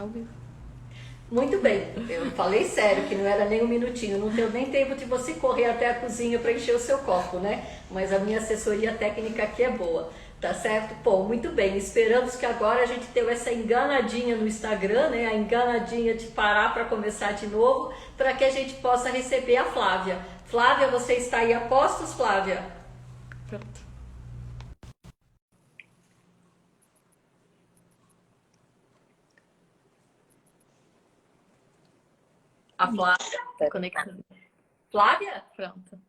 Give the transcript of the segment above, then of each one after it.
Ao vivo. Muito bem, eu falei sério que não era nem um minutinho, não deu nem tempo de você correr até a cozinha para encher o seu copo, né? Mas a minha assessoria técnica aqui é boa, tá certo? Pô, muito bem, esperamos que agora a gente tenha essa enganadinha no Instagram, né? A enganadinha de parar para começar de novo, para que a gente possa receber a Flávia. Flávia, você está aí a postos, Flávia? Pronto. A Flávia. Conectando. Flávia? Pronto.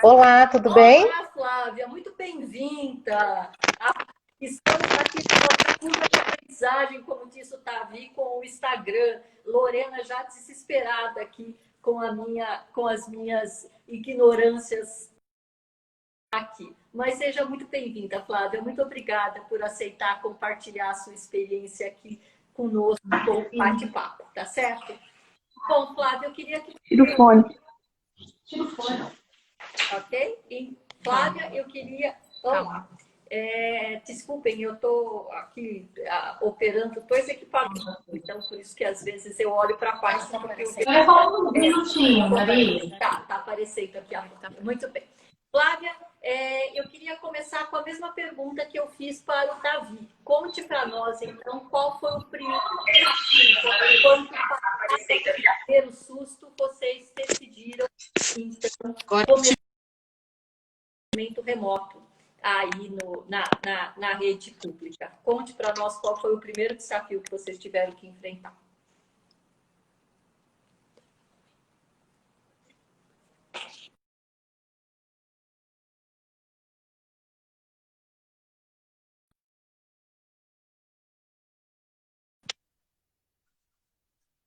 Olá, tudo bem? Olá, Flávia, muito bem-vinda. Estamos aqui na nossa curva de aprendizagem, como disse o Tavi, com o Instagram. Lorena já desesperada aqui com as minhas ignorâncias aqui. Mas seja muito bem-vinda, Flávia. Muito obrigada por aceitar compartilhar a sua experiência aqui conosco, com o bate-papo, tá certo? Bom, Flávia, eu queria que... Tira o fone. Ok? E, Flávia, eu queria... Olá. Desculpem, eu estou aqui operando dois equipamentos, então por isso que às vezes eu olho para a página. Vai falar um minutinho, Maria. Tá aparecendo aqui. Muito bem. Flávia, eu queria começar com a mesma pergunta que eu fiz para o Davi. Conte para nós, então, qual foi o primeiro susto vocês decidiram, então, começar o remoto aí na rede pública. Conte para nós qual foi o primeiro desafio que vocês tiveram que enfrentar.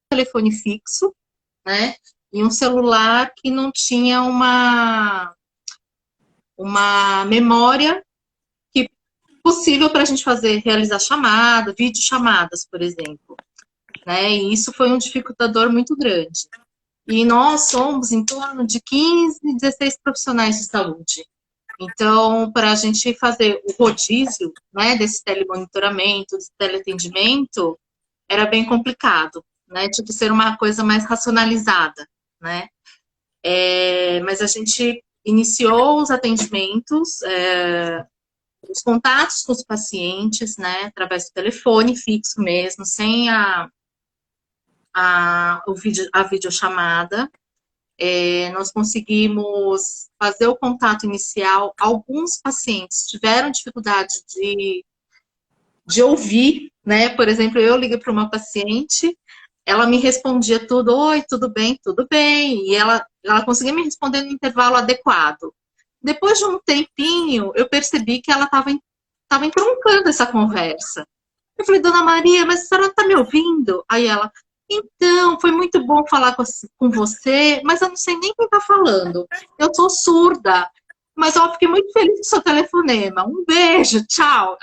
Telefone fixo, né? E um celular que não tinha uma memória possível para a gente realizar chamada, videochamadas, por exemplo. Né? E isso foi um dificultador muito grande. E nós somos em torno de 15, 16 profissionais de saúde. Então, para a gente fazer o rodízio, né, desse telemonitoramento, desse teleatendimento, era bem complicado, né? Tinha que ser uma coisa mais racionalizada, né? Mas a gente iniciou os atendimentos, os contatos com os pacientes, né, através do telefone fixo mesmo, sem a videochamada. Nós conseguimos fazer o contato inicial. Alguns pacientes tiveram dificuldade de ouvir, né? Por exemplo, eu liguei para uma paciente, ela me respondia tudo, oi, tudo bem, e ela conseguia me responder no intervalo adequado. Depois de um tempinho, eu percebi que ela estava entroncando essa conversa. Eu falei, dona Maria, mas a senhora está me ouvindo? Aí ela, então, foi muito bom falar com você, mas eu não sei nem quem está falando. Eu sou surda, mas eu fiquei muito feliz com o seu telefonema. Um beijo, tchau.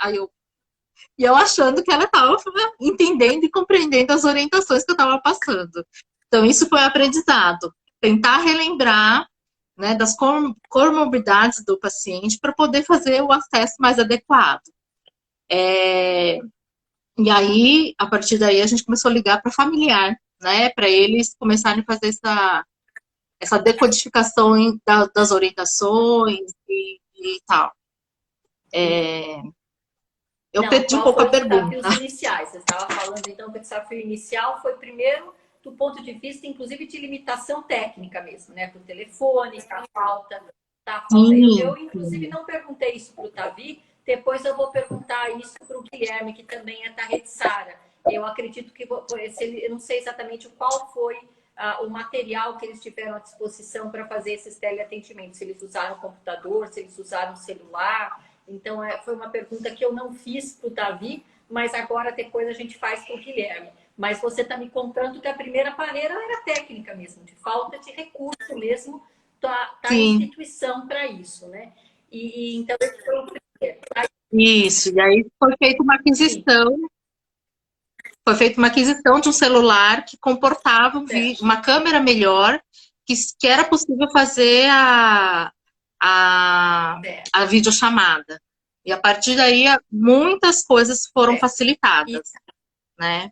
E eu achando que ela estava entendendo e compreendendo as orientações que eu estava passando. Então, isso foi aprendizado. Tentar relembrar, né, das comorbidades do paciente para poder fazer o acesso mais adequado. E aí, a partir daí, a gente começou a ligar para familiar, né, para eles começarem a fazer essa decodificação das orientações e tal. Eu perdi um pouco a pergunta. Os iniciais, você estava falando então que o desafio inicial foi primeiro do ponto de vista, inclusive, de limitação técnica mesmo, né? Para o telefone, a falta. Eu, inclusive, não perguntei isso para o Tavi, depois eu vou perguntar isso para o Guilherme, que também é da Rede Sara. Eu acredito que, eu não sei exatamente qual foi o material que eles tiveram à disposição para fazer esses teleatendimentos. Se eles usaram computador, se eles usaram celular. Então, foi uma pergunta que eu não fiz para o Davi, mas agora depois a gente faz para o Guilherme. Mas você está me contando que a primeira barreira era técnica mesmo, de falta de recurso mesmo da instituição para isso, né? Então, esse foi o primeiro. Isso, e aí foi feita uma aquisição. Sim. Foi feita uma aquisição de um celular que comportava uma câmera melhor, que era possível fazer a videochamada. E a partir daí, muitas coisas foram facilitadas, né?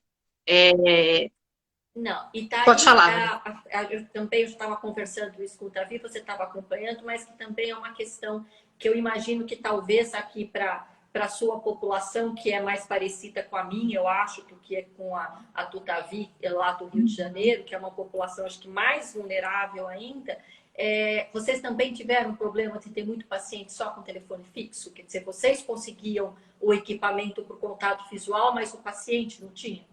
Não, e tá Pode aí, falar. eu também estava conversando isso com o Davi, você estava acompanhando, mas que também é uma questão que eu imagino que talvez aqui para a sua população, que é mais parecida com a minha, eu acho, do que é com a do Davi, lá do Rio de Janeiro, que é uma população, acho que mais vulnerável ainda, vocês também tiveram problema de ter muito paciente só com telefone fixo? Quer dizer, vocês conseguiam o equipamento por contato visual, mas o paciente não tinha?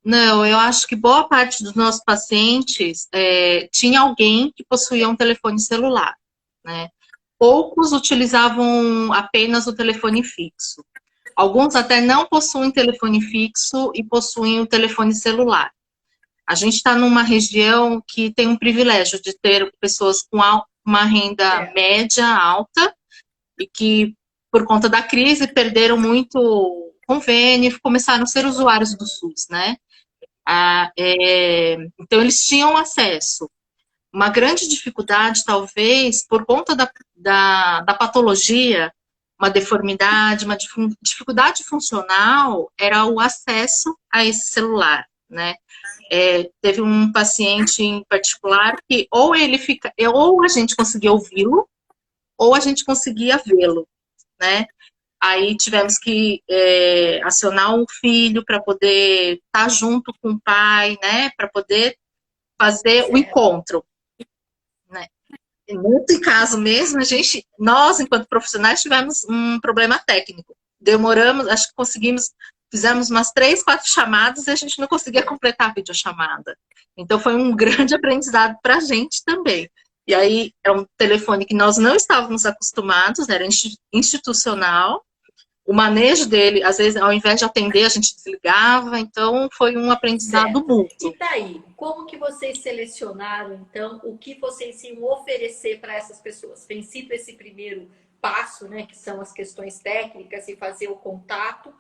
Não, eu acho que boa parte dos nossos pacientes tinha alguém que possuía um telefone celular, né? Poucos utilizavam apenas o telefone fixo. Alguns até não possuem telefone fixo e possuem o telefone celular. A gente está numa região que tem um privilégio de ter pessoas com uma renda média alta e que, por conta da crise, perderam muito convênio e começaram a ser usuários do SUS, né? Então, eles tinham acesso. Uma grande dificuldade, talvez, por conta da patologia, uma deformidade, uma dificuldade funcional, era o acesso a esse celular, né? Teve um paciente em particular que ou a gente conseguia ouvi-lo, ou a gente conseguia vê-lo, né? Aí tivemos que acionar um filho para poder estar junto com o pai, né? Para poder fazer o encontro, né? Nesse caso mesmo, nós, enquanto profissionais, tivemos um problema técnico. Demoramos, acho que fizemos umas 3, 4 chamadas e a gente não conseguia completar a videochamada. Então, foi um grande aprendizado para a gente também. E aí, é um telefone que nós não estávamos acostumados, era institucional. O manejo dele, às vezes, ao invés de atender, a gente desligava. Então, foi um aprendizado mútuo. E daí, como que vocês selecionaram, então, o que vocês iam oferecer para essas pessoas? Vencido esse primeiro passo, né, que são as questões técnicas e fazer o contato,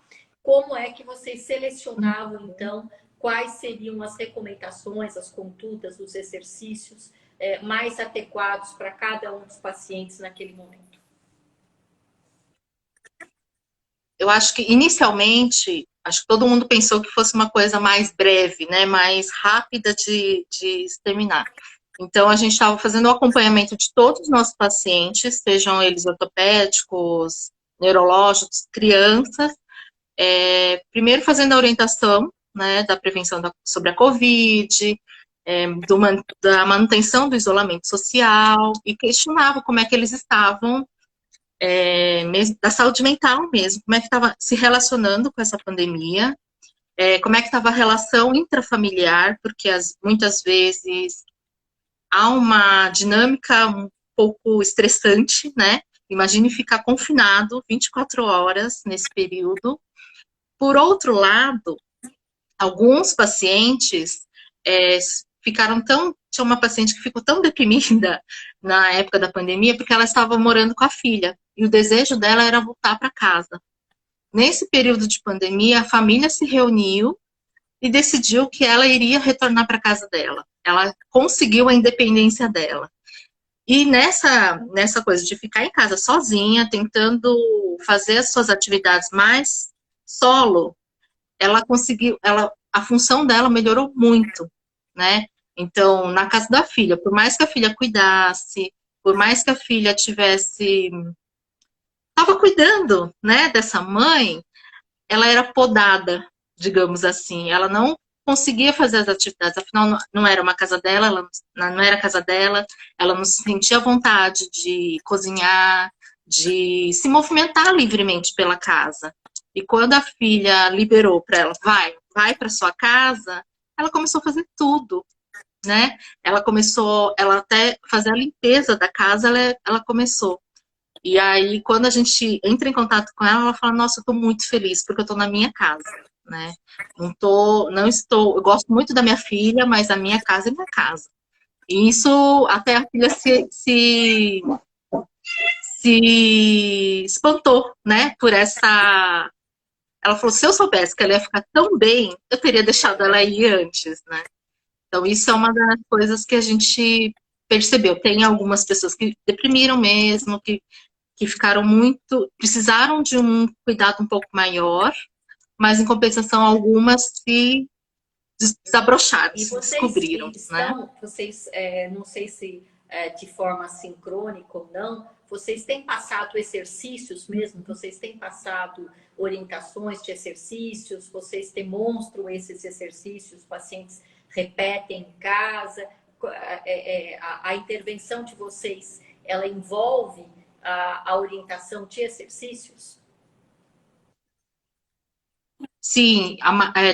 como é que vocês selecionavam, então, quais seriam as recomendações, as condutas, os exercícios mais adequados para cada um dos pacientes naquele momento? Eu acho que, inicialmente, acho que todo mundo pensou que fosse uma coisa mais breve, né, mais rápida de exterminar. Então, a gente estava fazendo o acompanhamento de todos os nossos pacientes, sejam eles ortopédicos, neurológicos, crianças, primeiro fazendo a orientação, né, da prevenção sobre a Covid, da manutenção do isolamento social, e questionava como é que eles estavam, mesmo, da saúde mental mesmo, como é que estava se relacionando com essa pandemia, como é que estava a relação intrafamiliar, porque muitas vezes há uma dinâmica um pouco estressante, né? Imagine ficar confinado 24 horas nesse período. Por outro lado, alguns pacientes tinha uma paciente que ficou tão deprimida na época da pandemia porque ela estava morando com a filha e o desejo dela era voltar para casa. Nesse período de pandemia, a família se reuniu e decidiu que ela iria retornar para casa dela. Ela conseguiu a independência dela. E nessa coisa de ficar em casa sozinha, tentando fazer as suas atividades mais solo, ela conseguiu, a função dela melhorou muito, né? Então, na casa da filha, por mais que a filha cuidasse, por mais que a filha estava cuidando, né, dessa mãe, ela era podada, digamos assim. Ela não conseguia fazer as atividades, afinal não era uma casa dela, não era a casa dela, ela não se sentia à vontade de cozinhar, de se movimentar livremente pela casa. E quando a filha liberou para ela, vai para sua casa, ela começou a fazer tudo, né? Ela até fazer a limpeza da casa, ela começou. E aí, quando a gente entra em contato com ela, ela fala, nossa, eu tô muito feliz, porque eu tô na minha casa, né? Eu gosto muito da minha filha, mas a minha casa é minha casa. E isso, até a filha se espantou, né, por essa... Ela falou, se eu soubesse que ela ia ficar tão bem, eu teria deixado ela ir antes, né? Então, isso é uma das coisas que a gente percebeu. Tem algumas pessoas que deprimiram mesmo, que ficaram precisaram de um cuidado um pouco maior, mas em compensação algumas se desabrocharam, E se vocês descobriram, né? não sei se de forma sincrônica ou não, vocês têm passado exercícios mesmo? Vocês têm passado orientações de exercícios? Vocês demonstram esses exercícios? Os pacientes repetem em casa? A intervenção de vocês, ela envolve a orientação de exercícios? Sim,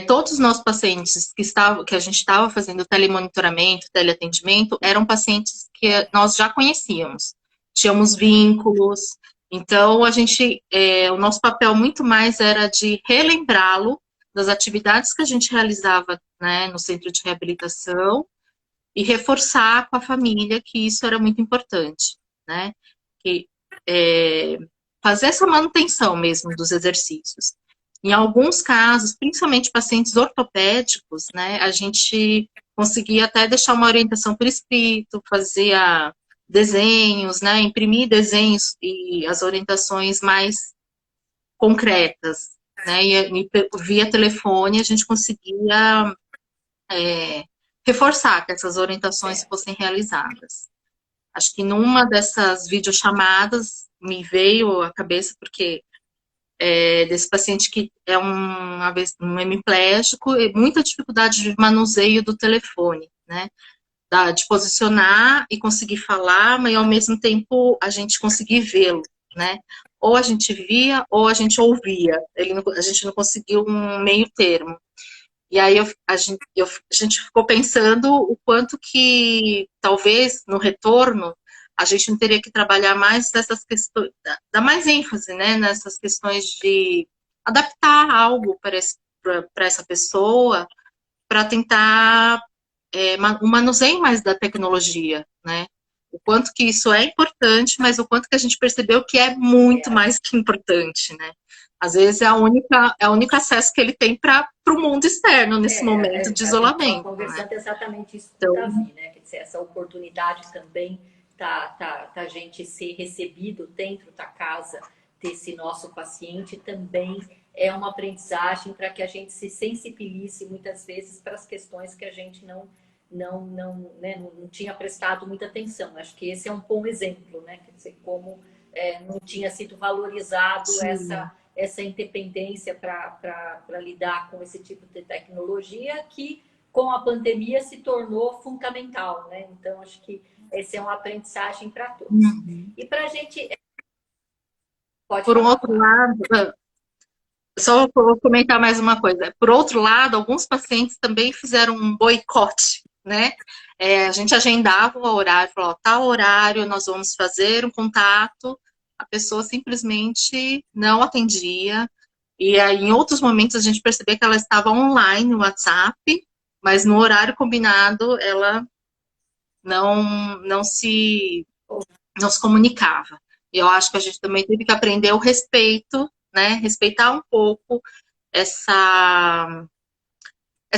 todos os nossos pacientes que a gente estava fazendo telemonitoramento, teleatendimento, eram pacientes que nós já conhecíamos, tínhamos vínculos, então o nosso papel muito mais era de relembrá-lo das atividades que a gente realizava, né, no centro de reabilitação e reforçar com a família que isso era muito importante, né, que, fazer essa manutenção mesmo dos exercícios. Em alguns casos, principalmente pacientes ortopédicos, né, a gente conseguia até deixar uma orientação por escrito, fazia desenhos, né, imprimir desenhos e as orientações mais concretas, né, e via telefone a gente conseguia reforçar que essas orientações fossem realizadas. Acho que numa dessas videochamadas me veio à cabeça, porque desse paciente que é um hemiplégico e muita dificuldade de manuseio do telefone, né? De posicionar e conseguir falar, mas ao mesmo tempo a gente conseguir vê-lo, né? Ou a gente via ou a gente ouvia. A gente não conseguiu um meio termo. E aí a gente ficou pensando o quanto que talvez no retorno a gente não teria que trabalhar mais essas questões, dar mais ênfase, né, nessas questões de adaptar algo para essa pessoa, para tentar um manuseio mais da tecnologia, né? O quanto que isso é importante, mas o quanto que a gente percebeu que é muito mais que importante, né? Às vezes é o único acesso que ele tem para o mundo externo nesse momento de isolamento. Conversando, né? Exatamente isso então, com o Davi, né? Quer dizer, essa oportunidade também da gente ser recebido dentro da casa desse nosso paciente também é uma aprendizagem para que a gente se sensibilize muitas vezes para as questões que a gente não tinha prestado muita atenção. Acho que esse é um bom exemplo, né? Quer dizer, como não tinha sido valorizado essa independência para lidar com esse tipo de tecnologia que, com a pandemia, se tornou fundamental, né? Então, acho que essa é uma aprendizagem para todos. E para a gente... Por um outro lado, só vou comentar mais uma coisa. Por outro lado, alguns pacientes também fizeram um boicote, né? A gente agendava o horário, falou, tal horário nós vamos fazer um contato, a pessoa simplesmente não atendia, e aí em outros momentos a gente percebeu que ela estava online no WhatsApp, mas no horário combinado ela não se comunicava. E eu acho que a gente também teve que aprender o respeito, né? Respeitar um pouco essa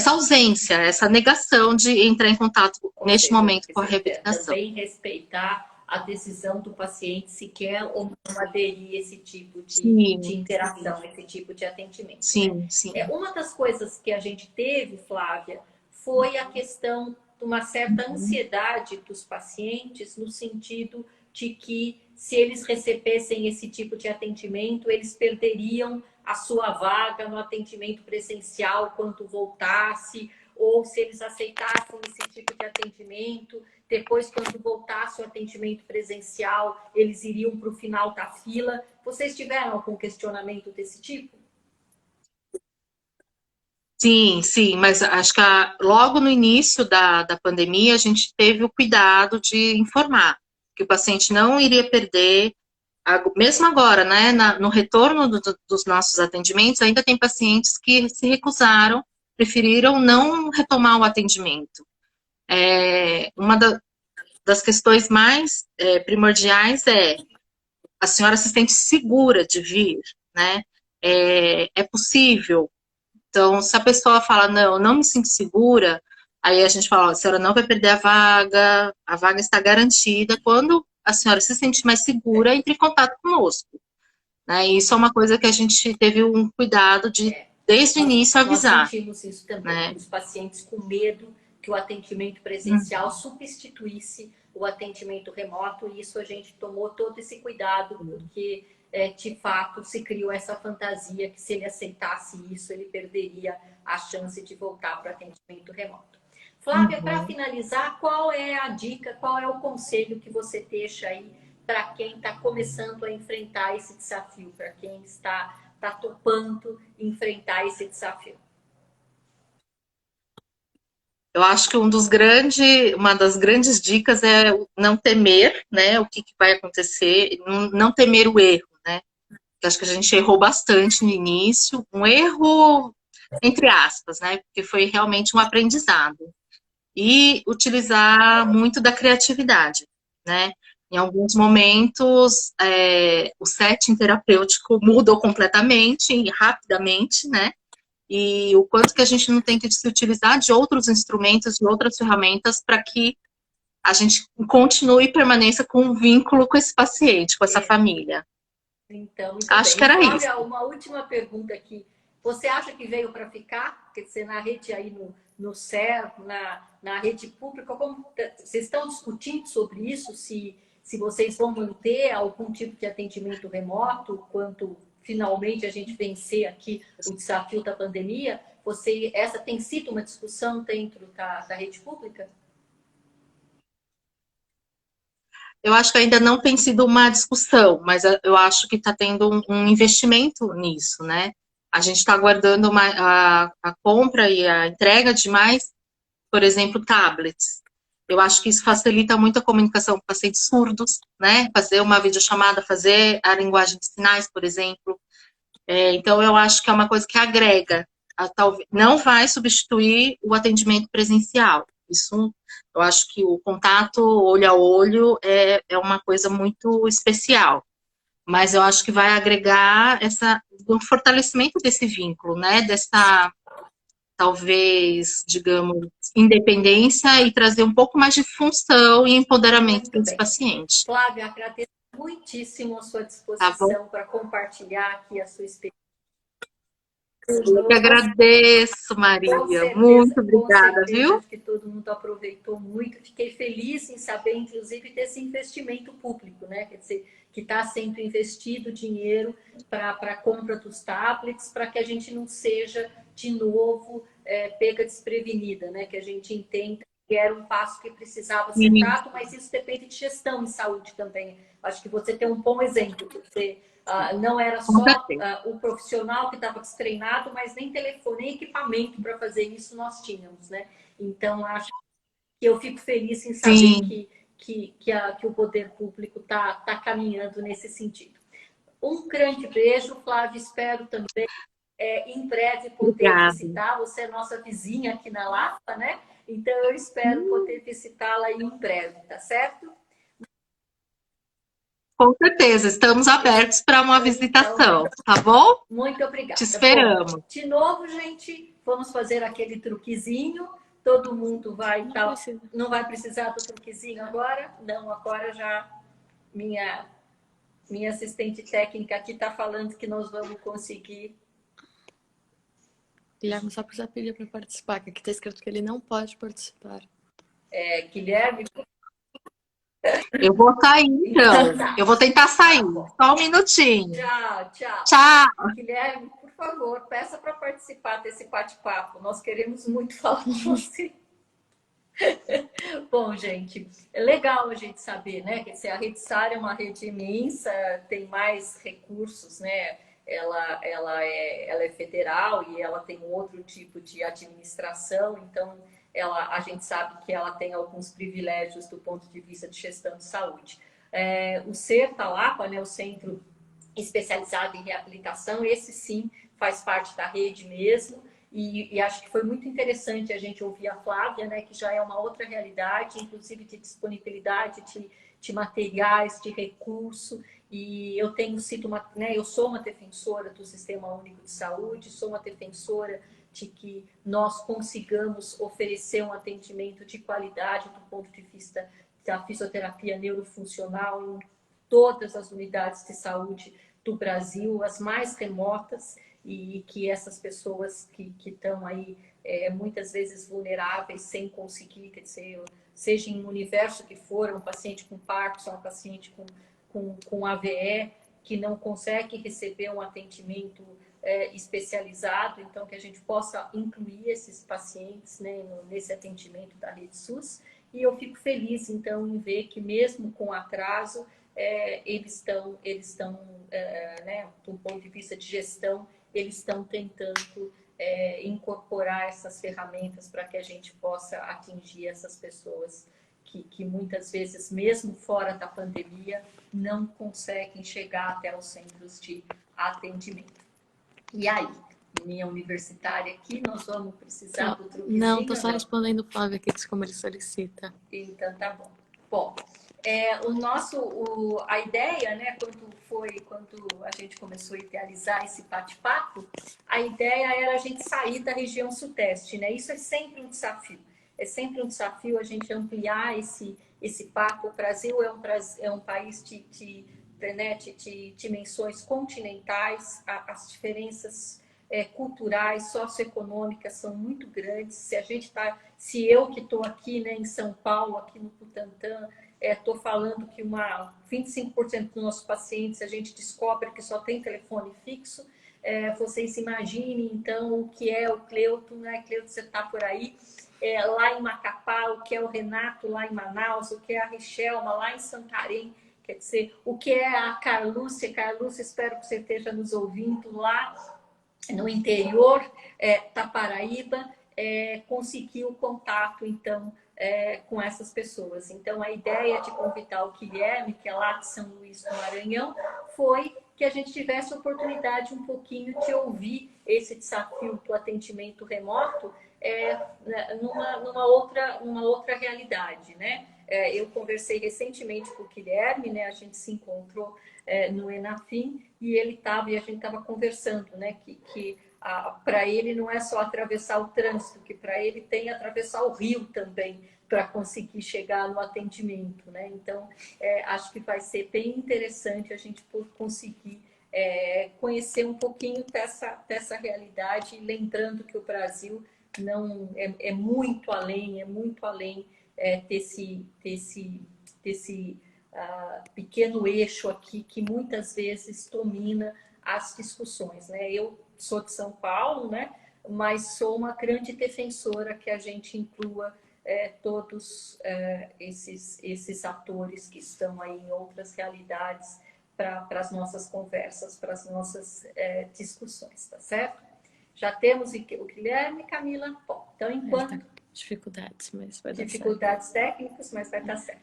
ausência, essa negação de entrar em contato neste momento com a reabilitação. Também respeitar a decisão do paciente se quer ou não aderir a esse tipo de interação, esse tipo de atendimento. Sim, né? sim. Uma das coisas que a gente teve, Flávia, foi a questão de uma certa ansiedade dos pacientes no sentido de que se eles recebessem esse tipo de atendimento, eles perderiam a sua vaga no atendimento presencial quando voltasse, ou se eles aceitassem esse tipo de atendimento, depois, quando voltasse o atendimento presencial, eles iriam para o final da fila. Vocês tiveram algum questionamento desse tipo? Sim, sim, mas acho que logo no início da pandemia, a gente teve o cuidado de informar que o paciente não iria perder, mesmo agora, né, no retorno dos nossos atendimentos, ainda tem pacientes que se recusaram, preferiram não retomar o atendimento. Uma das questões mais primordiais é a senhora se sente segura de vir, né? É possível. Então, se a pessoa fala, não me sinto segura, aí a gente fala, a senhora não vai perder a vaga está garantida. Quando a senhora se sentir mais segura, entre em contato conosco. Né? E isso é uma coisa que a gente teve um cuidado de desde o início avisar. Nós sentimos isso também, né? os pacientes com medo que o atendimento presencial substituísse o atendimento remoto, e isso a gente tomou todo esse cuidado, porque de fato se criou essa fantasia que se ele aceitasse isso, ele perderia a chance de voltar para o atendimento remoto. Flávia, para finalizar, qual é a dica, qual é o conselho que você deixa aí para quem está começando a enfrentar esse desafio, para quem está topando enfrentar esse desafio? Eu acho que uma das grandes dicas é não temer, né, o que vai acontecer, não temer o erro, né? Eu acho que a gente errou bastante no início, um erro entre aspas, né, porque foi realmente um aprendizado. E utilizar muito da criatividade, né? Em alguns momentos, o setting terapêutico mudou completamente e rapidamente, né? E o quanto que a gente não tem que se utilizar de outros instrumentos, de outras ferramentas, para que a gente continue e permaneça com um vínculo com esse paciente, com essa família. Então, muito Acho bem. que era Flávia, isso. uma última pergunta aqui. Você acha que veio para ficar? Quer dizer, na rede aí no SER, na rede pública, como vocês estão discutindo sobre isso? Se vocês vão manter algum tipo de atendimento remoto, quanto finalmente a gente vencer aqui o desafio da pandemia? Essa tem sido uma discussão dentro da rede pública? Eu acho que ainda não tem sido uma discussão, mas eu acho que está tendo um investimento nisso, né? A gente está aguardando a compra e a entrega de mais, por exemplo, tablets. Eu acho que isso facilita muito a comunicação com pacientes surdos, né? Fazer uma videochamada, fazer a linguagem de sinais, por exemplo. Então, eu acho que é uma coisa que agrega. Não vai substituir o atendimento presencial. Isso, eu acho que o contato olho a olho é uma coisa muito especial. Mas eu acho que vai agregar um fortalecimento desse vínculo, né? Dessa, talvez, digamos, independência e trazer um pouco mais de função e empoderamento desse paciente. Flávia, agradeço muitíssimo a sua Tá bom? disposição para compartilhar aqui a sua experiência. Eu que agradeço, Maria. Muito obrigada, viu? Acho que todo mundo aproveitou muito. Fiquei feliz em saber, inclusive, desse investimento público, né? Quer dizer, que está sendo investido dinheiro para a compra dos tablets, para que a gente não seja, de novo, pega desprevenida, né? Que a gente entenda que era um passo que precisava ser dado, mas isso depende de gestão em saúde também. Acho que você tem um bom exemplo. Você não era só o profissional que estava destreinado, mas nem telefone, nem equipamento para fazer isso nós tínhamos, né? Então, acho que eu fico feliz em saber que o poder público está caminhando nesse sentido. Um grande beijo, Flávia. Espero também, em breve, poder visitar. Você é nossa vizinha aqui na Lapa, né? Então, eu espero poder visitá-la em breve, tá certo? Com certeza, estamos abertos para uma visitação, tá bom? Muito obrigada. Te esperamos. Bom, de novo, gente, vamos fazer aquele truquezinho. Todo mundo vai... Não vai precisar do truquezinho agora? Não, agora já minha assistente técnica aqui está falando que nós vamos conseguir. Guilherme só precisa pedir para participar, que aqui está escrito que ele não pode participar. Guilherme... Eu vou sair, então. Eu vou tentar sair. Só um minutinho. Tchau. Tchau. Guilherme, por favor, peça para participar desse bate-papo. Nós queremos muito falar com você. Bom, gente, é legal a gente saber, né? Que a Rede SAR é uma rede imensa, tem mais recursos, né? Ela é federal e ela tem outro tipo de administração, então a gente sabe que ela tem alguns privilégios do ponto de vista de gestão de saúde. O CER Lapa, né, o Centro Especializado em Reabilitação, esse sim faz parte da rede mesmo, e acho que foi muito interessante a gente ouvir a Flávia, né, que já é uma outra realidade, inclusive de disponibilidade de materiais, de recurso, e eu tenho sido eu sou uma defensora do Sistema Único de Saúde, sou uma defensora de que nós consigamos oferecer um atendimento de qualidade do ponto de vista da fisioterapia neurofuncional em todas as unidades de saúde do Brasil, as mais remotas, e que essas pessoas que estão aí muitas vezes vulneráveis, sem conseguir, quer dizer, seja em um universo que for, um paciente com Parkinson, um paciente com AVE, que não consegue receber um atendimento especializado, então que a gente possa incluir esses pacientes, né, nesse atendimento da Rede SUS. E eu fico feliz, então, em ver que mesmo com atraso, eles estão né, do ponto de vista de gestão, eles estão tentando incorporar essas ferramentas para que a gente possa atingir essas pessoas que muitas vezes, mesmo fora da pandemia, não conseguem chegar até os centros de atendimento. E aí, minha universitária aqui, nós vamos precisar do truquezinho? Não, tô só respondendo o Flávio aqui, como ele solicita. Então, tá bom. Bom, a ideia, né, quando a gente começou a idealizar esse bate-papo, a ideia era a gente sair da região sudeste, né? Isso é sempre um desafio. É sempre um desafio a gente ampliar esse papo. O Brasil é um país de dimensões continentais, as diferenças culturais, socioeconômicas são muito grandes. Se eu que estou aqui, né, em São Paulo, aqui no Butantã, estou falando que 25% dos nossos pacientes a gente descobre que só tem telefone fixo. Vocês imaginem, então, o que é o Cleuto, né? Cleuto, você está por aí. Lá em Macapá, o que é o Renato lá em Manaus, o que é a Richelma lá em Santarém, quer dizer, o que é a Carlúcia. Carlúcia, espero que você esteja nos ouvindo lá no interior da Paraíba, conseguiu contato, então, com essas pessoas. Então, a ideia de convidar o Guilherme, que é lá de São Luís do Maranhão, foi que a gente tivesse a oportunidade um pouquinho de ouvir esse desafio do atendimento remoto numa outra realidade, né? Eu conversei recentemente com o Guilherme, né? A gente se encontrou no Enafim e a gente estava conversando, né? Que para ele não é só atravessar o trânsito, que para ele tem atravessar o rio também para conseguir chegar no atendimento, né? Então, acho que vai ser bem interessante a gente conseguir conhecer um pouquinho dessa realidade, lembrando que o Brasil não é muito além desse pequeno eixo aqui que muitas vezes domina as discussões, né? Eu sou de São Paulo, né? Mas sou uma grande defensora que a gente inclua todos esses atores que estão aí em outras realidades para as nossas conversas, para as nossas discussões, tá certo? Já temos o Guilherme, Camila. Bom, então, enquanto... Dificuldades, mas vai dar certo. Dificuldades técnicas, mas vai dar certo.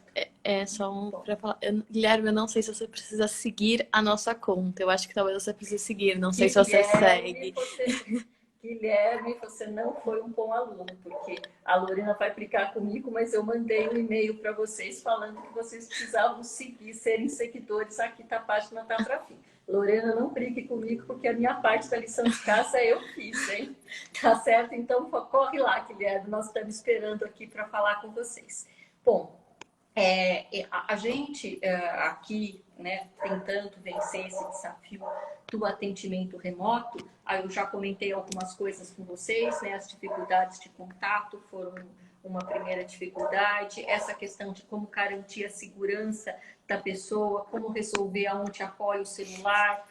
Só um para falar. Guilherme, eu não sei se você precisa seguir a nossa conta. Eu acho que talvez você precise seguir. Não sei se você segue. Guilherme, você não foi um bom aluno, porque a Lorena vai aplicar comigo, mas eu mandei um e-mail para vocês falando que vocês precisavam seguir, serem seguidores aqui da página da Trafim. Lorena, não brigue comigo, porque a minha parte da lição de casa eu fiz, hein? Tá certo? Então, corre lá, Guilherme, nós estamos esperando aqui para falar com vocês. Bom, a gente aqui, né, tentando vencer esse desafio do atendimento remoto, eu já comentei algumas coisas com vocês, né, as dificuldades de contato foram uma primeira dificuldade, essa questão de como garantir a segurança da pessoa, como resolver aonde apoia o celular,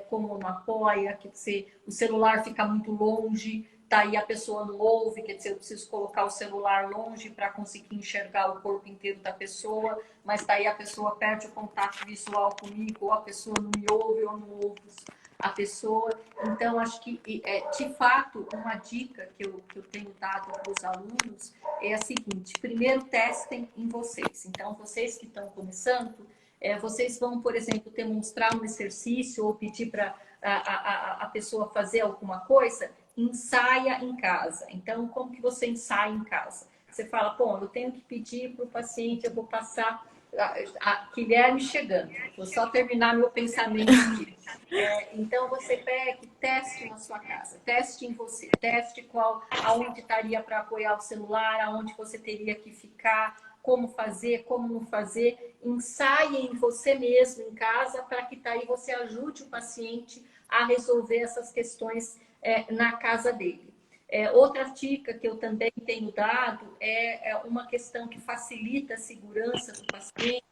como não apoia, quer dizer, o celular fica muito longe, daí a pessoa não ouve, quer dizer, eu preciso colocar o celular longe para conseguir enxergar o corpo inteiro da pessoa, mas daí a pessoa perde o contato visual comigo, ou a pessoa não me ouve, ou não ouve a pessoa. Então, acho que, de fato, uma dica que eu tenho dado para os alunos é a seguinte: primeiro, testem em vocês. Então, vocês que estão começando, vocês vão, por exemplo, demonstrar um exercício ou pedir para a pessoa fazer alguma coisa, ensaia em casa. Então, como que você ensaia em casa? Você fala, bom, eu tenho que pedir para o paciente, eu vou passar a Guilherme chegando. Vou só terminar meu pensamento aqui. Então, você pega e teste na sua casa. Teste em você. Teste aonde estaria para apoiar o celular, aonde você teria que ficar, como fazer, como não fazer. Ensaie em você mesmo, em casa, para que daí você ajude o paciente a resolver essas questões na casa dele. Outra dica que eu também tenho dado é uma questão que facilita a segurança do paciente.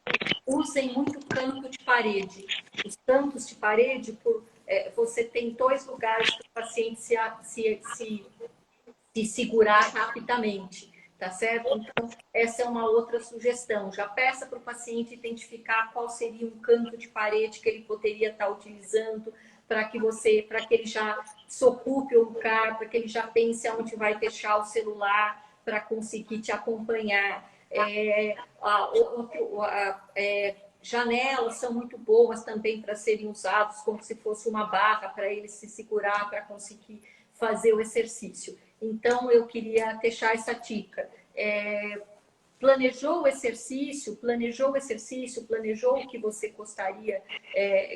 Usem muito canto de parede. Os cantos de parede, você tem 2 lugares para o paciente se segurar rapidamente, tá certo? Então, essa é uma outra sugestão. Já peça para o paciente identificar qual seria um canto de parede que ele poderia estar utilizando para que ele já se ocupe o lugar, para que ele já pense aonde vai deixar o celular para conseguir te acompanhar. Janelas são muito boas também para serem usadas como se fosse uma barra para ele se segurar, para conseguir fazer o exercício. Então, eu queria deixar essa dica. Planejou o exercício, planejou o que você gostaria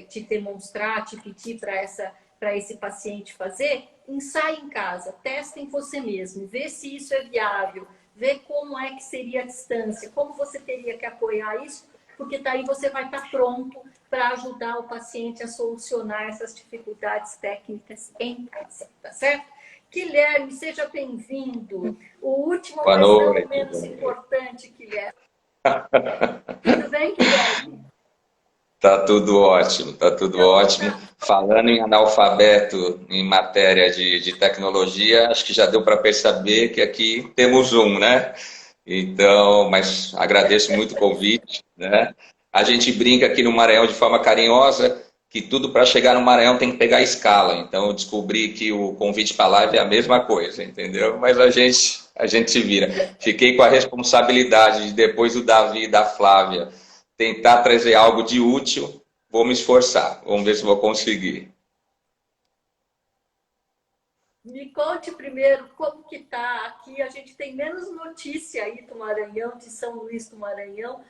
de demonstrar, de pedir para esse paciente fazer? Ensaie em casa, teste em você mesmo, vê se isso é viável, vê como é que seria a distância, como você teria que apoiar isso, porque daí você vai estar pronto para ajudar o paciente a solucionar essas dificuldades técnicas em casa, tá certo? Guilherme, seja bem-vindo. O último, mas não menos importante, Guilherme. Tudo bem, Guilherme? Tá tudo ótimo, tá tudo ótimo. Falando em analfabeto em matéria de tecnologia, acho que já deu para perceber que aqui temos um, né? Então, mas agradeço muito o convite, né? A gente brinca aqui no Maranhão de forma carinhosa que tudo para chegar no Maranhão tem que pegar escala. Então, eu descobri que o convite para a live é a mesma coisa, entendeu? Mas a gente se vira. Fiquei com a responsabilidade de, depois do Davi e da Flávia, tentar trazer algo de útil. Vou me esforçar. Vamos ver se vou conseguir. Me conte primeiro como que está aqui. A gente tem menos notícia aí do Maranhão, de São Luís do Maranhão.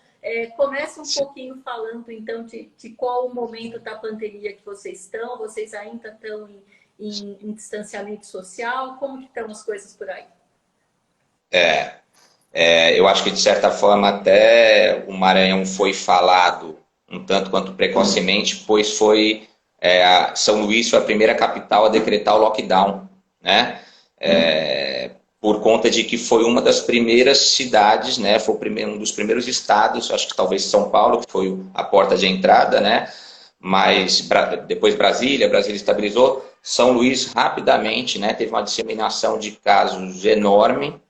Começa um pouquinho falando, então, de qual o momento da pandemia que vocês estão. Vocês ainda estão em distanciamento social? Como que estão as coisas por aí? Eu acho que, de certa forma, até o Maranhão foi falado um tanto quanto precocemente, pois São Luís foi a primeira capital a decretar o lockdown, né? Por conta de que foi uma das primeiras cidades, né? Foi um dos primeiros estados, acho que talvez São Paulo, que foi a porta de entrada, né? Mas depois Brasília estabilizou. São Luís rapidamente, né? Teve uma disseminação de casos enorme.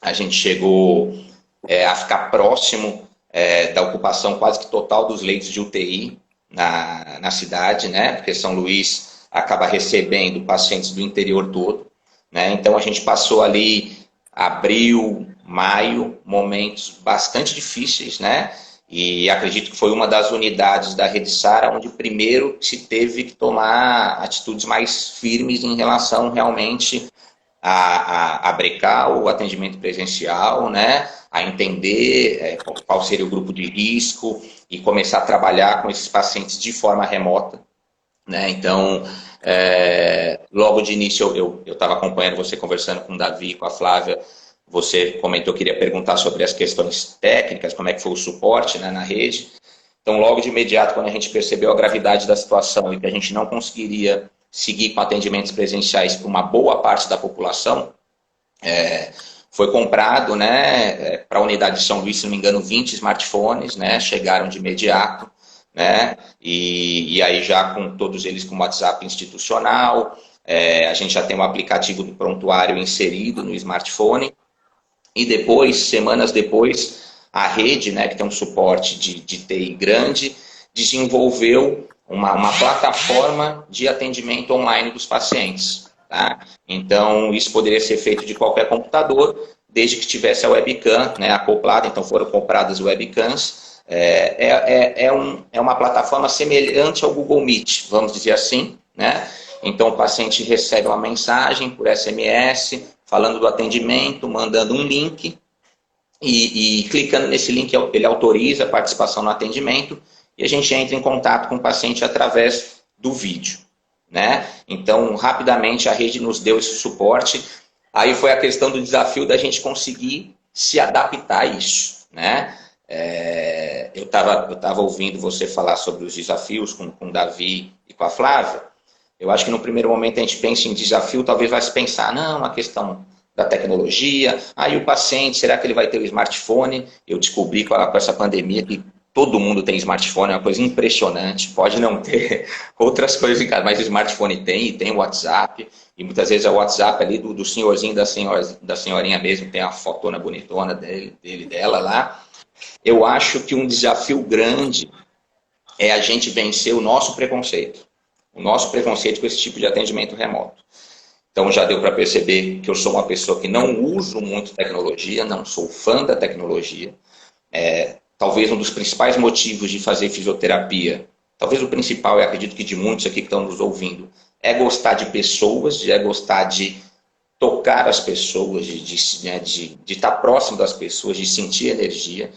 A gente chegou a ficar próximo da ocupação quase que total dos leitos de UTI na cidade, né? Porque São Luís acaba recebendo pacientes do interior todo, né? Então a gente passou ali abril, maio, momentos bastante difíceis, né? E acredito que foi uma das unidades da Rede Sara onde primeiro se teve que tomar atitudes mais firmes em relação realmente a brecar o atendimento presencial, né? A entender qual seria o grupo de risco e começar a trabalhar com esses pacientes de forma remota, né? Então, logo de início eu estava acompanhando você conversando com o Davi, com a Flávia. Você comentou que queria perguntar sobre as questões técnicas, como é que foi o suporte, né, na rede. Então, logo de imediato, quando a gente percebeu a gravidade da situação e que a gente não conseguiria seguir com atendimentos presenciais para uma boa parte da população, foi comprado, né, para a unidade de São Luís, se não me engano, 20 smartphones, né, chegaram de imediato, né, e aí já com todos eles com WhatsApp institucional, a gente já tem um aplicativo do prontuário inserido no smartphone, e depois, semanas depois, a rede, né, que tem um suporte de TI grande, desenvolveu uma plataforma de atendimento online dos pacientes. Tá? Então, isso poderia ser feito de qualquer computador, desde que tivesse a webcam, né, acoplada. Então, foram compradas webcams. É uma plataforma semelhante ao Google Meet, vamos dizer assim, né? Então, o paciente recebe uma mensagem por SMS, falando do atendimento, mandando um link, e clicando nesse link, ele autoriza a participação no atendimento, e a gente entra em contato com o paciente através do vídeo, né? Então, rapidamente, a rede nos deu esse suporte. Aí foi a questão do desafio da gente conseguir se adaptar a isso, né? Eu tava ouvindo você falar sobre os desafios com o Davi e com a Flávia, Eu acho que no primeiro momento a gente pensa em desafio, talvez vai se pensar, não, a questão da tecnologia, aí o paciente, será que ele vai ter o smartphone? Eu descobri com essa pandemia que todo mundo tem smartphone, é uma coisa impressionante, pode não ter outras coisas em casa, mas o smartphone tem, e tem o WhatsApp, e muitas vezes é o WhatsApp ali do senhorzinho, da senhorinha mesmo, tem a fotona bonitona dela lá. Eu acho que um desafio grande é a gente vencer o nosso preconceito com esse tipo de atendimento remoto. Então já deu para perceber que eu sou uma pessoa que não uso muito tecnologia, não sou fã da tecnologia. Talvez um dos principais motivos de fazer fisioterapia, talvez o principal, eu acredito que de muitos aqui que estão nos ouvindo, é gostar de pessoas, é gostar de tocar as pessoas, de estar próximo das pessoas, de sentir energia.